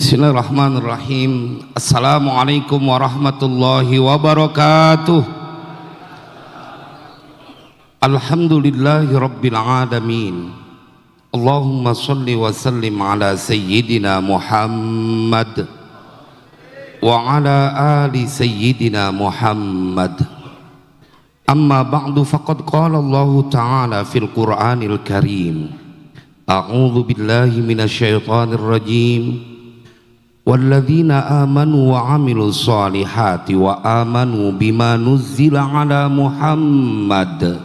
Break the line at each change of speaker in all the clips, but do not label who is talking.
Bismillahirrahmanirrahim. Assalamualaikum warahmatullahi wabarakatuh. Alhamdulillahi rabbil alamin. Allahumma salli wa sallim ala sayyidina Muhammad wa ala ali sayyidina Muhammad. Amma ba'du, faqad qala Allah ta'ala fil Qur'anil Karim. A'udzu billahi minasyaitonir rajim. Walladzina amanu wa amilus solihati wa amanu bima nuzzila ala Muhammad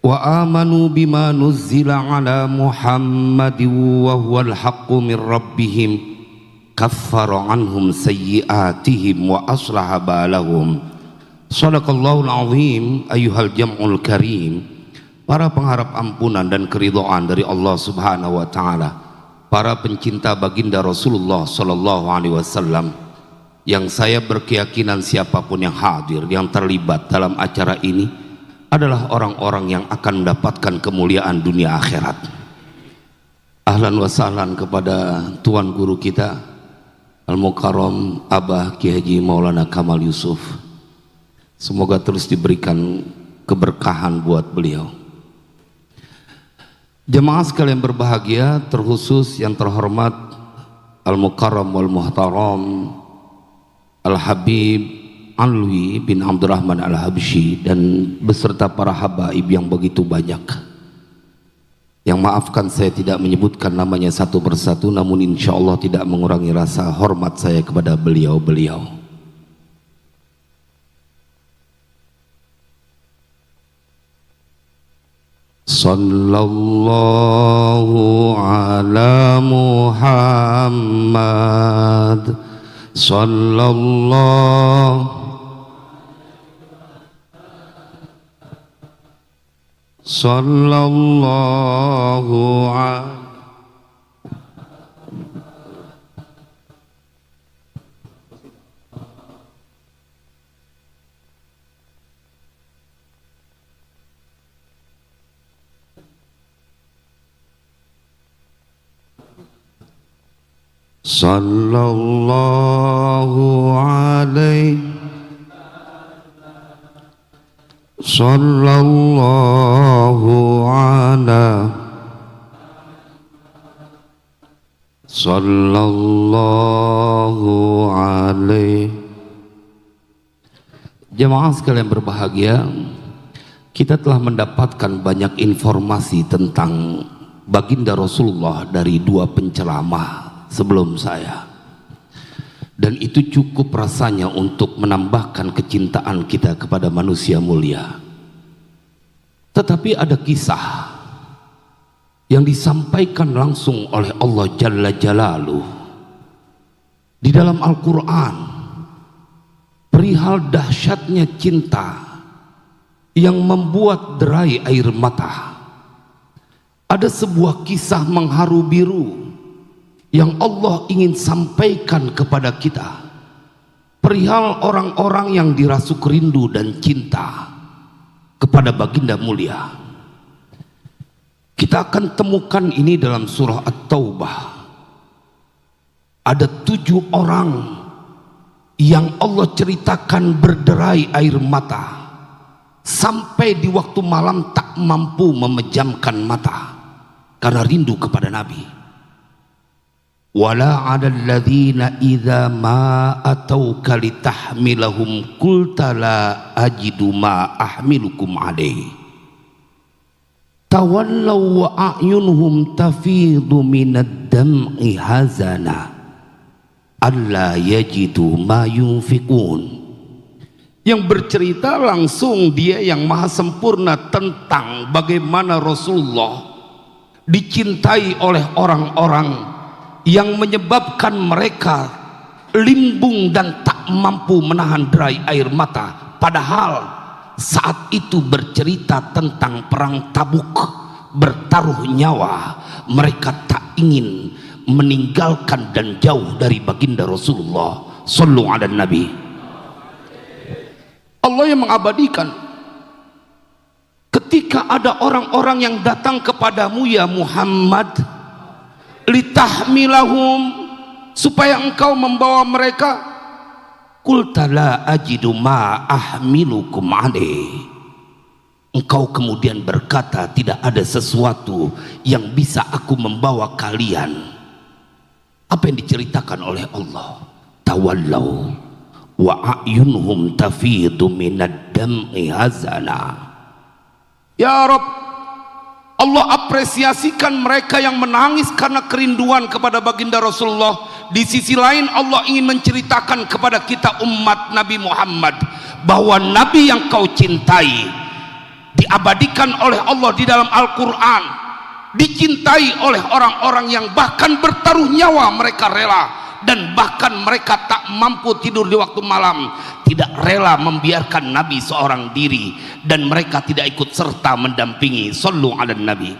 wa amanu bima nuzzila ala Muhammad wa huwal haqqu min rabbihim kaffara anhum sayyi'atihim wa aslaha balahum. Shadaqallahul azim. Ayyuhal jam'ul karim, para pengharap ampunan dan keridhaan dari Allah Subhanahu wa taala, para pencinta baginda Rasulullah Sallallahu Alaihi Wasallam, yang saya berkeyakinan siapapun yang hadir, yang terlibat dalam acara ini adalah orang-orang yang akan mendapatkan kemuliaan dunia akhirat. Ahlan wa sahlan kepada tuan guru kita Al-Mukarram Abah Ki Haji Maulana Kamal Yusuf. Semoga terus diberikan keberkahan buat beliau. Jemaah sekalian berbahagia, terkhusus yang terhormat Al-Mukarram wal Muhtaram Al-Habib Alwi bin Abdurrahman Al-Habsyi dan beserta para habaib yang begitu banyak. Yang maafkan saya tidak menyebutkan namanya satu persatu, namun insya Allah tidak mengurangi rasa hormat saya kepada beliau-beliau. Sallallahu ala Muhammad sallallahu sallallahu alaihi sallallahu ala sallallahu alaihi. Jemaah sekalian berbahagia, kita telah mendapatkan banyak informasi tentang baginda Rasulullah dari dua penceramah sebelum saya, dan itu cukup rasanya untuk menambahkan kecintaan kita kepada manusia mulia. Tetapi ada kisah yang disampaikan langsung oleh Allah Jalla Jalaluh di dalam Al-Quran perihal dahsyatnya cinta yang membuat derai air mata. Ada sebuah kisah mengharu biru yang Allah ingin sampaikan kepada kita perihal orang-orang yang dirasuk rindu dan cinta kepada baginda mulia. Kita akan temukan ini dalam surah At-Taubah. Ada 7 orang yang Allah ceritakan berderai air mata sampai di waktu malam tak mampu memejamkan mata karena rindu kepada Nabi. Wala 'alal ladzina idza ma atauka litahmilahum qulta la ajidu ma ahmilukum alaihi tawallaw wa a'yunuhum tafidu minad dam'i hazana alla yajidu ma yunfikun. Yang bercerita langsung dia yang maha sempurna tentang bagaimana Rasulullah dicintai oleh orang-orang yang menyebabkan mereka limbung dan tak mampu menahan derai air mata, padahal saat itu bercerita tentang perang Tabuk, bertaruh nyawa, mereka tak ingin meninggalkan dan jauh dari baginda Rasulullah. Sallu ala Nabi. Allah yang mengabadikan ketika ada orang-orang yang datang kepadamu ya Muhammad, litahmilahum, supaya engkau membawa mereka. Qulta la ajidu ma ahmilukum alaih. Engkau kemudian berkata, tidak ada sesuatu yang bisa aku membawa kalian. Apa yang diceritakan oleh Allah? Tawallau wa a'yunuhum tafidu minad dam'i hazana. Ya Rabb, Allah apresiasikan mereka yang menangis karena kerinduan kepada baginda Rasulullah. Di sisi lain Allah ingin menceritakan kepada kita umat Nabi Muhammad bahwa Nabi yang kau cintai diabadikan oleh Allah di dalam Al-Quran, dicintai oleh orang-orang yang bahkan bertaruh nyawa mereka rela, dan bahkan mereka tak mampu tidur di waktu malam, tidak rela membiarkan Nabi seorang diri, dan mereka tidak ikut serta mendampingi. Sallu ala Nabi.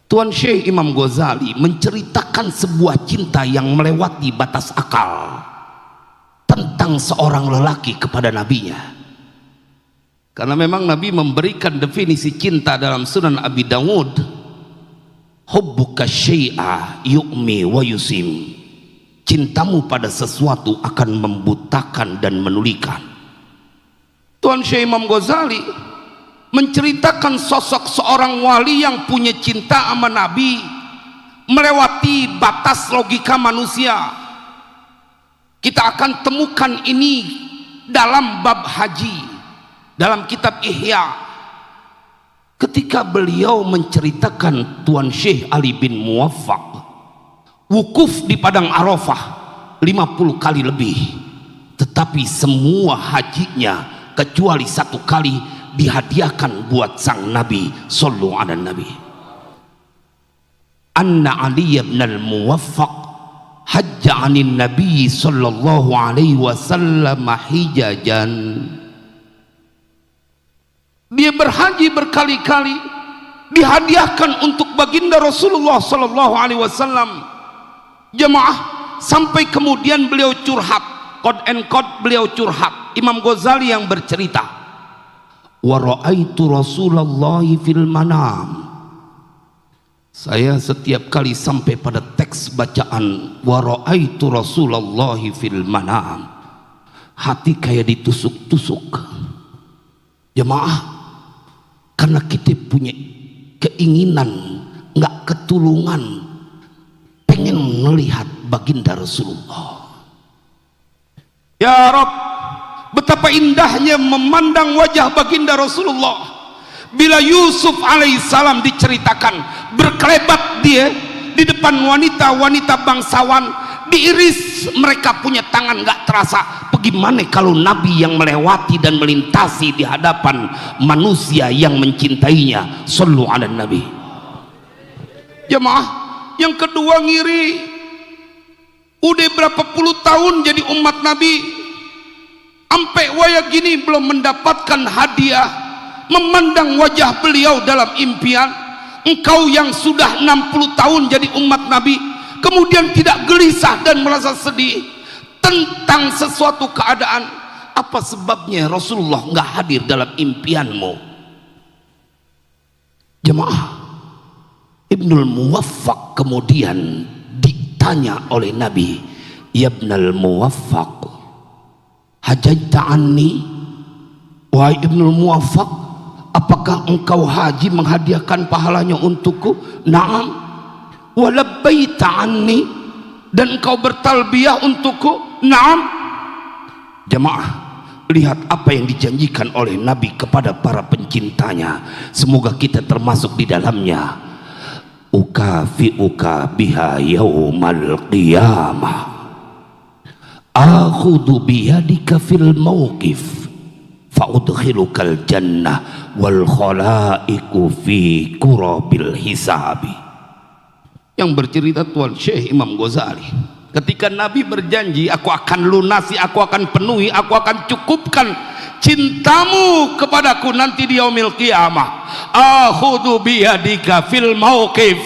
Tuan Syekh Imam Ghazali menceritakan sebuah cinta yang melewati batas akal tentang seorang lelaki kepada nabinya. Karena memang Nabi memberikan definisi cinta dalam Sunan Abi Dawud, hubbuka syai'a yu'mi wa yusim. Cintamu pada sesuatu akan membutakan dan menulikan. Tuan Syekh Imam Ghazali menceritakan sosok seorang wali yang punya cinta sama Nabi melewati batas logika manusia. Kita akan temukan ini dalam bab haji, dalam kitab Ihya, ketika beliau menceritakan Tuan Syekh Ali bin Muwaffaq wukuf di Padang Arafah 50 kali lebih, tetapi semua hajinya kecuali 1 kali dihadiahkan buat sang Nabi. Sallu ala Nabi. Anna Ali bin al-Muwaffaq hajja 'anil Nabi sallallahu alaihi wasallam hijajan. Dia berhaji berkali-kali, dihadiahkan untuk baginda Rasulullah sallallahu alaihi wasallam. Jemaah, sampai kemudian beliau curhat, quote and quote beliau curhat. Imam Ghazali yang bercerita, wa ra'aitu Rasulullah fil manam. Saya setiap kali sampai pada teks bacaan wa ra'aitu Rasulullah fil manam, hati kayak ditusuk-tusuk. Jemaah, karena kita punya keinginan, nggak ketulungan, pengen melihat baginda Rasulullah. Ya Rabb, betapa indahnya memandang wajah baginda Rasulullah. Bila Yusuf alaihissalam diceritakan berkelebat dia di depan wanita-wanita bangsawan, diiris mereka punya tangan nggak terasa. Bagaimana kalau Nabi yang melewati dan melintasi di hadapan manusia yang mencintainya? Sallu ala Nabi. Jemaah, yang kedua ngiri. Udah berapa puluh tahun jadi umat Nabi, sampai waya gini belum mendapatkan hadiah memandang wajah beliau dalam impian. Engkau yang sudah 60 tahun jadi umat Nabi, kemudian tidak gelisah dan merasa sedih tentang sesuatu keadaan. Apa sebabnya Rasulullah nggak hadir dalam impianmu? Jemaah, Ibnul Muwaffaq kemudian ditanya oleh Nabi, ya Ibnul Muwaffaq, hajjata anni? Wahai Ibnul Muwaffaq, apakah engkau haji menghadiahkan pahalanya untukku? Naam. Wa labbaita anni, dan engkau bertalbiyah untukku? Naam. Jemaah, lihat apa yang dijanjikan oleh Nabi kepada para pencintanya. Semoga kita termasuk di dalamnya. Ukafi'uka biha yaumal qiyamah, akhudhu biyadika fil mawqif fa'udkhilukal jannah wal khalaiku fi kurabil hisabi. Yang bercerita Tuan Syekh Imam Ghazali, ketika Nabi berjanji, aku akan lunasi, aku akan penuhi, aku akan cukupkan cintamu kepadaku nanti di yaumil qiyamah. Akhudhu biyadika fil mauqif,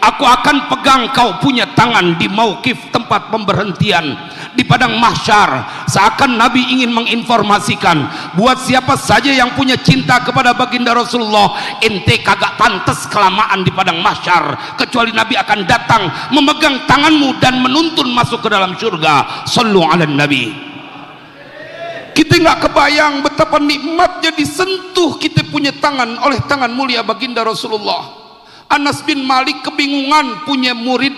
aku akan pegang kau punya tangan di mauqif, tempat pemberhentian. di padang mahsyar. Seakan Nabi ingin menginformasikan, buat siapa saja yang punya cinta kepada baginda Rasulullah, ente kagak pantas kelamaan di padang mahsyar, kecuali Nabi akan datang memegang tanganmu dan menuntun masuk ke dalam surga. Sallu ala Nabi. Kita nggak kebayang betapa nikmatnya disentuh kita punya tangan oleh tangan mulia baginda Rasulullah. Anas bin Malik kebingungan, punya murid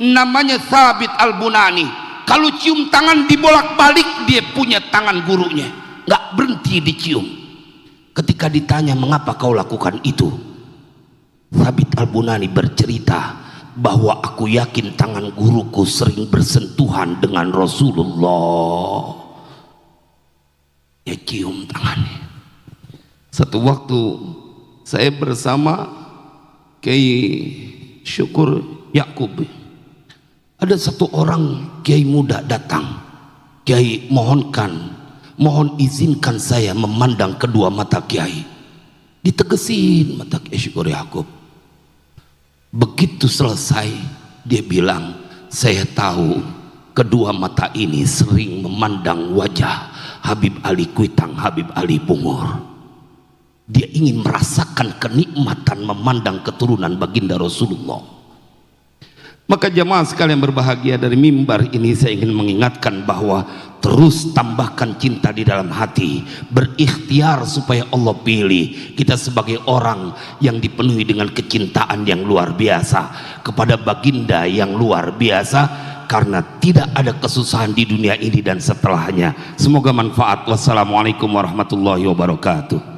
namanya Thabit Al-Bunani. Kalau cium tangan dibolak-balik, dia punya tangan gurunya, nggak berhenti dicium. Ketika ditanya mengapa kau lakukan itu, Thabit Al-Bunani bercerita bahwa aku yakin tangan guruku sering bersentuhan dengan Rasulullah. Ya cium tangannya. Satu waktu saya bersama Kiai Syukur Yakub, ada satu orang kiai muda datang. Kiai, mohon izinkan saya memandang kedua mata kiai. Ditegesin mata Kiai Syukur Yakub. Begitu selesai, dia bilang, saya tahu kedua mata ini sering memandang wajah Habib Ali Kuitang, Habib Ali Bungur. Dia ingin merasakan kenikmatan memandang keturunan baginda Rasulullah. Maka jamaah sekalian berbahagia, dari mimbar ini saya ingin mengingatkan bahwa terus tambahkan cinta di dalam hati, berikhtiar supaya Allah pilih kita sebagai orang yang dipenuhi dengan kecintaan yang luar biasa kepada baginda yang luar biasa, karena tidak ada kesusahan di dunia ini dan setelahnya. Semoga manfaat. Wassalamualaikum warahmatullahi wabarakatuh.